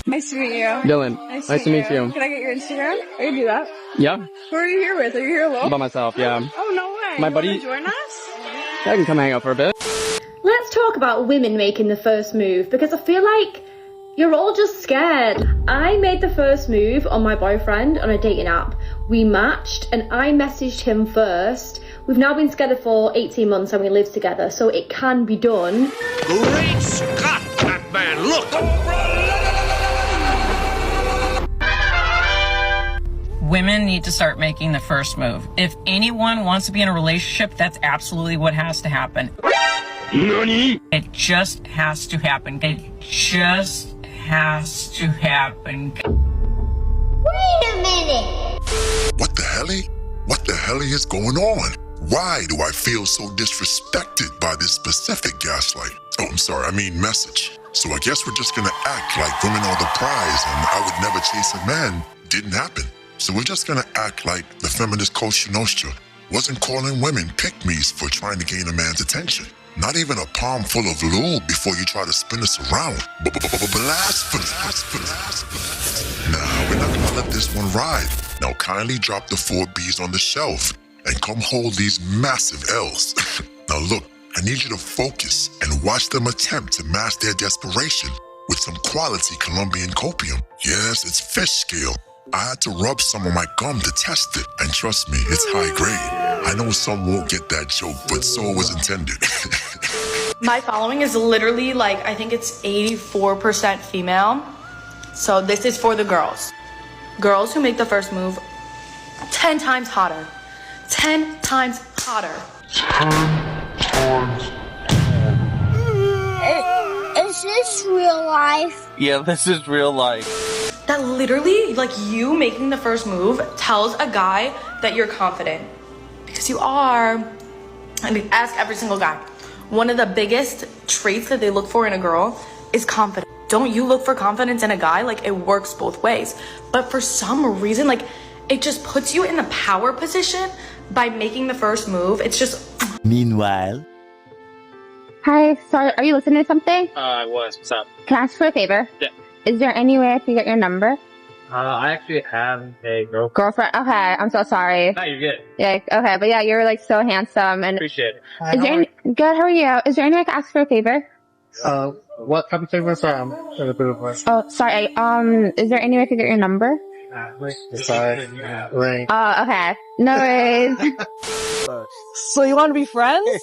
Nice to meet you. Dylan. Nice to meet you. Can I get your Instagram? I can do that. Yeah. Who are you here with? Are you here alone? By myself, yeah. Oh, no way. My buddy. Join us? I can come hang out for a bit. Let's talk about women making the first move, because I feel like you're all just scared. I made the first move on my boyfriend on a dating app. We matched and I messaged him first. We've now been together for 18 months and we live together, so it can be done. Great Scott, Batman, look! Women need to start making the first move. If anyone wants to be in a relationship, that's absolutely what has to happen. Nani? It just has to happen. It just has to happen. Wait a minute! What the helly? What the helly is going on? Why do I feel so disrespected by this specific gaslight? Oh, I'm sorry, I mean message. So I guess we're just gonna act like women are the prize and I would never chase a man didn't happen. So we're just gonna act like the feminist Cosa Nostra wasn't calling women pick-me's for trying to gain a man's attention. Not even a palm full of lube before you try to spin us around. Blasphemous. Nah, we're not gonna let this one ride. Now kindly drop the 4 B's on the shelf and come hold these massive L's. Now look, I need you to focus and watch them attempt to mask their desperation with some quality Colombian copium. Yes, it's fish scale. I had to rub some on my gum to test it, and trust me, it's high grade. I know some won't get that joke, but so it was intended. My following is literally like, I think it's 84% female. So this is for the girls. Girls who make the first move, 10 times hotter. 10 times hotter. 10 times hotter. Is this real life? Yeah, this is real life. That literally, like, you making the first move tells a guy that you're confident. Because you are. I mean, ask every single guy. One of the biggest traits that they look for in a girl is confidence. Don't you look for confidence in a guy? Like, it works both ways. But for some reason, like, it just puts you in the power position by making the first move. It's just... Meanwhile... Hi, sorry, are you listening to something? I was. What's up? Can I ask for a favor? Yeah. Is there any way I can get your number? I actually have a girlfriend. Girlfriend? Okay, I'm so sorry. No, you're good. Yeah, okay, but yeah, you're like so handsome and... Appreciate it. Is there any... Good, how are you? Is there any way I can ask for a favor? What type of favor? Sorry, I'm a bit of a... Oh, sorry, is there any way I could get your number? Sorry. Okay. No worries. So you want to be friends?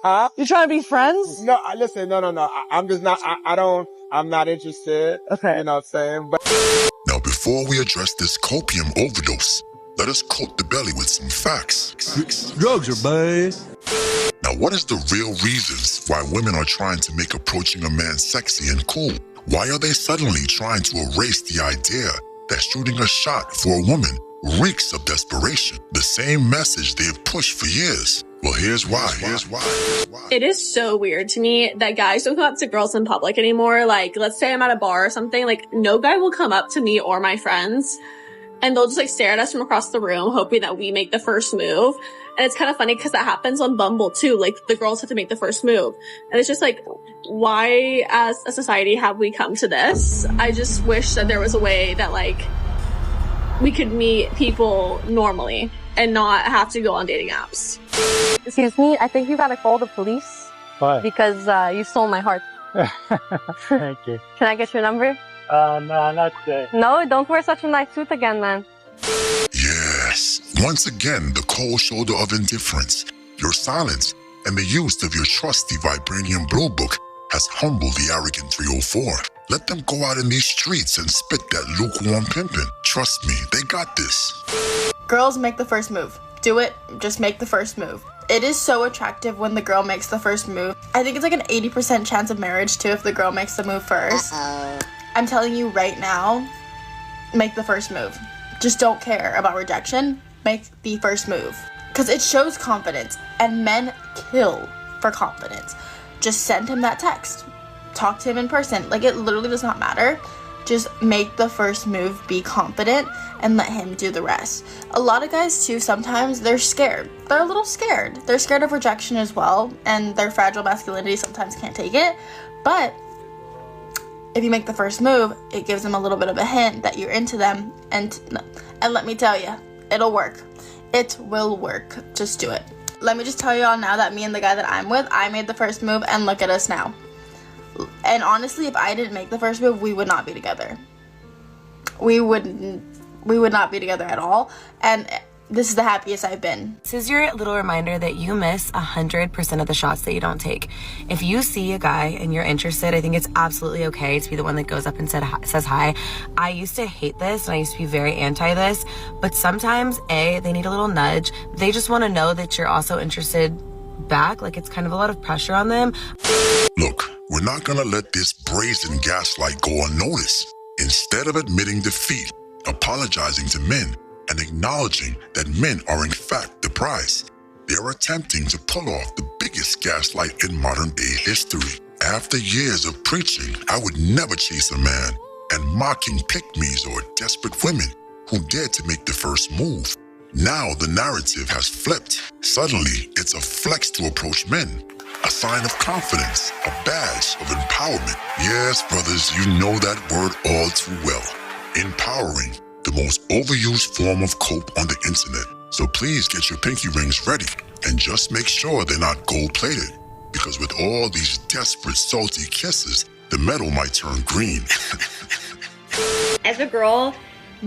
Huh? You trying to be friends? No, listen, no. I'm just not, I'm not interested. Okay. You know what I'm saying? But now, before we address this copium overdose, let us coat the belly with some facts. Drugs are bad. Now, what is the real reasons why women are trying to make approaching a man sexy and cool? Why are they suddenly trying to erase the idea that shooting a shot for a woman reeks of desperation? The same message they have pushed for years. Well, here's why. It is so weird to me that guys don't come up to girls in public anymore. Like, let's say I'm at a bar or something, like, no guy will come up to me or my friends, and they'll just, like, stare at us from across the room, hoping that we make the first move. And it's kind of funny because that happens on Bumble, too. Like, the girls have to make the first move. And it's just like, why, as a society, have we come to this? I just wish that there was a way that, like, we could meet people normally and not have to go on dating apps. Excuse me, I think you gotta call the police. Why? Because you stole my heart. Thank you. Can I get your number? No, not today. No, don't wear such a nice suit again, man. Yes, once again, the cold shoulder of indifference, your silence, and the use of your trusty vibranium blue book has humbled the arrogant 304. Let them go out in these streets and spit that lukewarm pimpin'. Trust me, they got this. Girls, make the first move. Do it. Just make the first move. It is so attractive when the girl makes the first move. I think it's like an 80% chance of marriage too if the girl makes the move first. I'm telling you right now, make the first move. Just don't care about rejection. Make the first move. Because it shows confidence, and men kill for confidence. Just send him that text. Talk to him in person. Like, it literally does not matter. Just make the first move, be confident, and let him do the rest. A lot of guys too, sometimes they're scared. They're a little scared. They're scared of rejection as well, and their fragile masculinity sometimes can't take it. But if you make the first move, it gives them a little bit of a hint that you're into them. And let me tell you, it'll work. It will work. Just do it. Let me just tell y'all now that me and the guy that I'm with, I made the first move, and look at us now. And honestly, if I didn't make the first move, we would not be together. We would not be together at all. And this is the happiest I've been. This is your little reminder that you miss 100% of the shots that you don't take. If you see a guy and you're interested, I think it's absolutely okay to be the one that goes up and says hi. I used to hate this and I used to be very anti this, but sometimes they need a little nudge. They just want to know that you're also interested back. Like, it's kind of a lot of pressure on them. Look, we're not gonna let this brazen gaslight go unnoticed. Instead of admitting defeat, apologizing to men, and acknowledging that men are in fact the prize, they're attempting to pull off the biggest gaslight in modern day history. After years of preaching, I would never chase a man, and mocking pick-me's or desperate women who dared to make the first move, now the narrative has flipped. Suddenly, it's a flex to approach men, a sign of confidence, a badge of empowerment. Yes, brothers, you know that word all too well. Empowering, the most overused form of cope on the internet. So please get your pinky rings ready and just make sure they're not gold-plated, because with all these desperate, salty kisses, the metal might turn green. As a girl,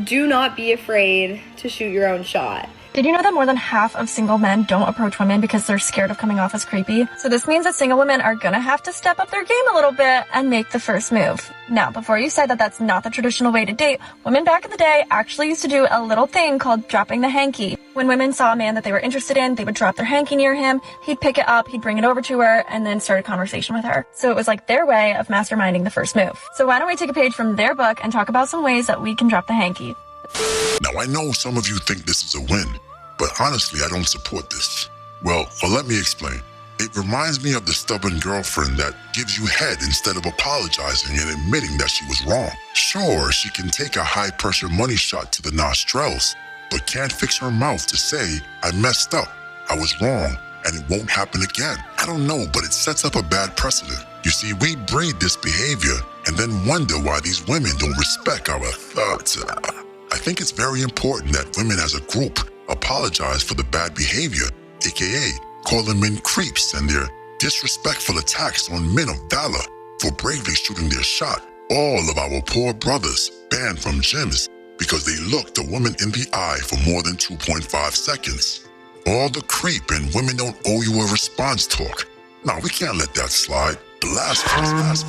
do not be afraid to shoot your own shot. Did you know that more than half of single men don't approach women because they're scared of coming off as creepy? So this means that single women are gonna have to step up their game a little bit and make the first move. Now, before you say that that's not the traditional way to date, women back in the day actually used to do a little thing called dropping the hanky. When women saw a man that they were interested in, they would drop their hanky near him, he'd pick it up, he'd bring it over to her, and then start a conversation with her. So it was like their way of masterminding the first move. So why don't we take a page from their book and talk about some ways that we can drop the hanky. Now, I know some of you think this is a win, but honestly, I don't support this. Well, let me explain. It reminds me of the stubborn girlfriend that gives you head instead of apologizing and admitting that she was wrong. Sure, she can take a high-pressure money shot to the nostrils, but can't fix her mouth to say, I messed up, I was wrong, and it won't happen again. I don't know, but it sets up a bad precedent. You see, we breed this behavior and then wonder why these women don't respect our thoughts. I think it's very important that women as a group apologize for the bad behavior, aka calling men creeps and their disrespectful attacks on men of valor for bravely shooting their shot. All of our poor brothers banned from gyms because they looked a woman in the eye for more than 2.5 seconds. All the creep and women don't owe you a response talk. No, we can't let that slide. Blasphemous.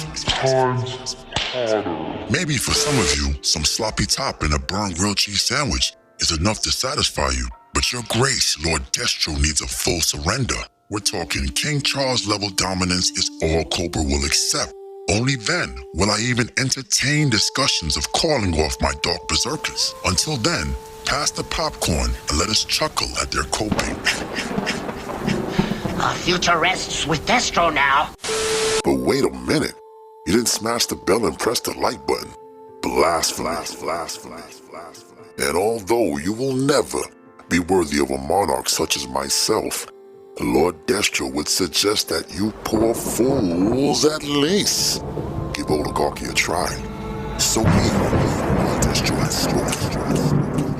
Maybe for some of you, some sloppy top and a burned grilled cheese sandwich is enough to satisfy you. But your grace, Lord Destro, needs a full surrender. We're talking King Charles level dominance is all Cobra will accept. Only then will I even entertain discussions of calling off my dark berserkers. Until then, pass the popcorn and let us chuckle at their coping. Our future rests with Destro now. But wait a minute. You didn't smash the bell and press the like button. Blasphemous. And although you will never be worthy of a monarch such as myself, Lord Destro would suggest that you poor fools at least give oligarchy a try. So me, Lord Destro has spoken.